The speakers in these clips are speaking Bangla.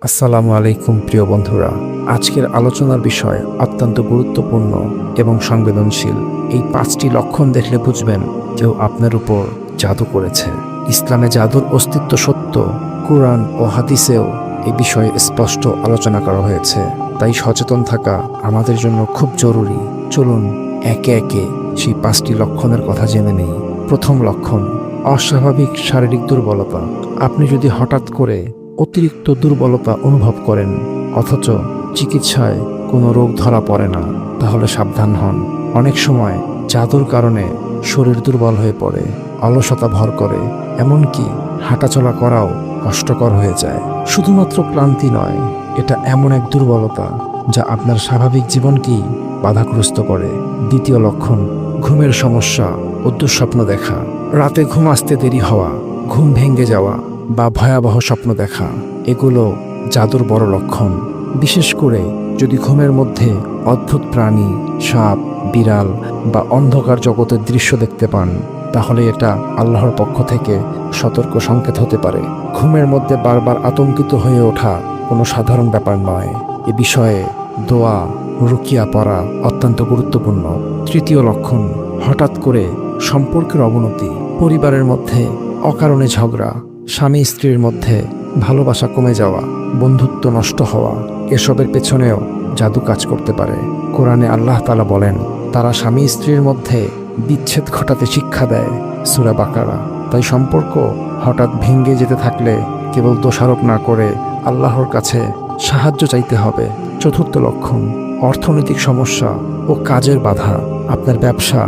আসসালামু আলাইকুম প্রিয় বন্ধুরা। আজকের আলোচনার বিষয় অত্যন্ত গুরুত্বপূর্ণ এবং সংবেদনশীল। এই 5টি লক্ষণ দেখলে বুঝবেন কেউ আপনার উপর জাদু করেছে। ইসলামে জাদুর অস্তিত্ব সত্য, কুরআন ও হাদিসেও এই বিষয়ে স্পষ্ট আলোচনা করা হয়েছে। তাই সচেতন থাকা আমাদের জন্য খুব জরুরি। চলুন একে একে সেই 5টি লক্ষণের কথা জেনে নেই। প্রথম লক্ষণ, অস্বাভাবিক শারীরিক দুর্বলতা। আপনি যদি হঠাৎ করে অতিরিক্ত দুর্বলতা অনুভব করেন অথচ চিকিৎসায় কোনো রোগ ধরা পড়ে না, তাহলে সাবধান হন। অনেক সময় জাদুর কারণে শরীর দুর্বল হয়ে পড়ে, অলসতা ভর করে, এমনকি হাঁটাচলা করাও কষ্টকর হয়ে যায়। শুধুমাত্র ক্লান্তি নয়, এটা এমন এক দুর্বলতা যা আপনার স্বাভাবিক জীবনকেই বাধাগ্রস্ত করে। দ্বিতীয় লক্ষণ, ঘুমের সমস্যা ও দুঃস্বপ্ন দেখা। রাতে ঘুম আসতে দেরি হওয়া, ঘুম ভেঙে যাওয়া বা ভয়াবহ স্বপ্ন দেখা, এগুলো জাদুর বড় লক্ষণ। বিশেষ করে যদি ঘুমের মধ্যে অদ্ভুত প্রাণী, সাপ, বিড়াল বা অন্ধকার জগতের দৃশ্য দেখতে পান, তাহলে এটা আল্লাহর পক্ষ থেকে সতর্ক সংকেত হতে পারে। ঘুমের মধ্যে বারবার আতঙ্কিত হয়ে ওঠা কোনো সাধারণ ব্যাপার নয়। এ বিষয়ে দোয়া, রুকিয়া পড়া অত্যন্ত গুরুত্বপূর্ণ। তৃতীয় লক্ষণ, হঠাৎ করে সম্পর্কের অবনতি। পরিবারের মধ্যে অকারণে ঝগড়া, স্বামী স্ত্রীর মধ্যে ভালোবাসা কমে যাওয়া, বন্ধুত্ব নষ্ট হওয়া, এসবের পেছনেও জাদু কাজ করতে পারে। কোরআনে আল্লাহ তাআলা বলেন, তারা স্বামী স্ত্রীর মধ্যে বিচ্ছেদ ঘটাতে শিক্ষা দেয়, সূরা বাকারা। তাই সম্পর্ক হঠাৎ ভেঙে যেতে থাকলে কেবল দোষারোপ না করে আল্লাহর কাছে সাহায্য চাইতে হবে। চতুর্থ লক্ষণ, অর্থনৈতিক সমস্যা ও কাজের বাধা। আপনার ব্যবসা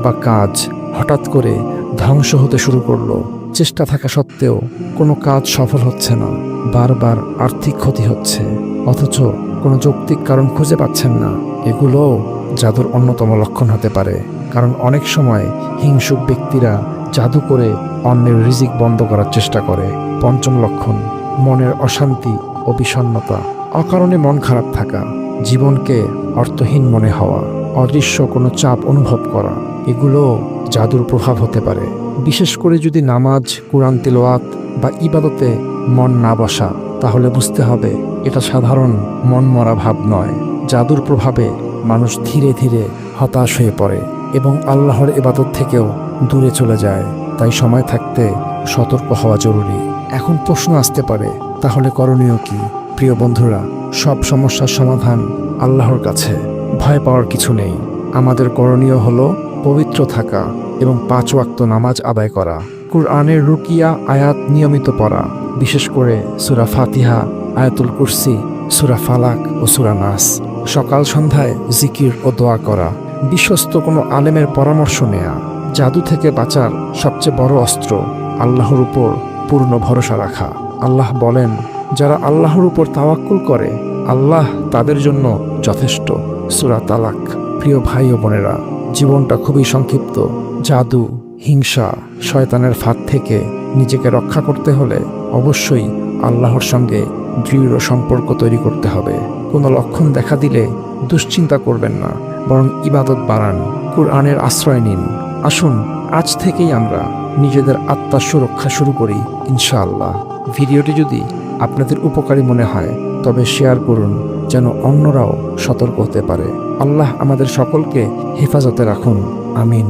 বা কাজ হঠাৎ করে ধ্বংস হতে শুরু করলো। চেষ্টা থাকা সত্ত্বেও কোনো কাজ সফল হচ্ছে না, বারবার আর্থিক ক্ষতি হচ্ছে, অথচ কোনো যৌক্তিক কারণ খুঁজে পাচ্ছেন না। এগুলোও জাদুর অন্যতম লক্ষণ হতে পারে। কারণ অনেক সময় হিংসুক ব্যক্তিরা জাদু করে অন্যের রিজিক বন্ধ করার চেষ্টা করে। পঞ্চম লক্ষণ, মনের অশান্তি ও বিষণ্ণতা। অকারণে মন খারাপ থাকা, জীবনকে অর্থহীন মনে হওয়া, অদৃশ্য কোনো চাপ অনুভব করা, এগুলোও জাদুর প্রভাব হতে পারে। বিশেষ করে যদি নামাজ, কুরআন তিলাওয়াত বা ইবাদতে মন না বসা, তাহলে বুঝতে হবে এটা সাধারণ মন মরা ভাব নয়। জাদুর প্রভাবে মানুষ ধীরে ধীরে হতাশ হয়ে পড়ে এবং আল্লাহর ইবাদত থেকেও দূরে চলে যায়। তাই সময় থাকতে সতর্ক হওয়া জরুরি। এখন প্রশ্ন আসতে পারে, তাহলে করণীয় কি? প্রিয় বন্ধুরা, সব সমস্যার সমাধান আল্লাহর কাছে। ভয় পাওয়ার কিছু নেই। আমাদের করণীয় হলো পবিত্র থাকা এবং 5 ওয়াক্ত নামাজ আদায় করা, কুরআনের রুকিয়া আয়াত নিয়মিত পড়া, বিশেষ করে সূরা ফাতিহা, আয়াতুল কুরসি, সূরা ফালাক ও সূরা নাস। সকাল সন্ধ্যায় জিকির ও দোয়া করা, বিশ্বস্ত কোনো আলেমের পরামর্শ নেয়া। জাদু থেকে বাঁচার সবচেয়ে বড় অস্ত্র আল্লাহর উপর পূর্ণ ভরসা রাখা। আল্লাহ বলেন, যারা আল্লাহর উপর তাওয়াক্কুল করে আল্লাহ তাদের জন্য যথেষ্ট, সূরা তালাক। প্রিয় ভাই ও বোনেরা, জীবনটা খুবই সংক্ষিপ্ত। জাদু, হিংসা, শয়তানের ফাঁদ থেকে নিজেকে রক্ষা করতে হলে অবশ্যই আল্লাহর সঙ্গে দৃঢ় সম্পর্ক তৈরি করতে হবে। কোনো লক্ষণ দেখা দিলে দুশ্চিন্তা করবেন না, বরং ইবাদত বাড়ান, কুরআনের আশ্রয় নিন। আসুন আজ থেকেই আমরা নিজেদের আত্মার সুরক্ষা শুরু করি, ইনশাআল্লাহ। ভিডিওটি যদি আপনাদের উপকারী মনে হয় তবে শেয়ার করুন, যেন অন্যরাও সতর্ক হতে পারে। আল্লাহ আমাদের সকলকে হেফাজতে রাখুন, আমিন।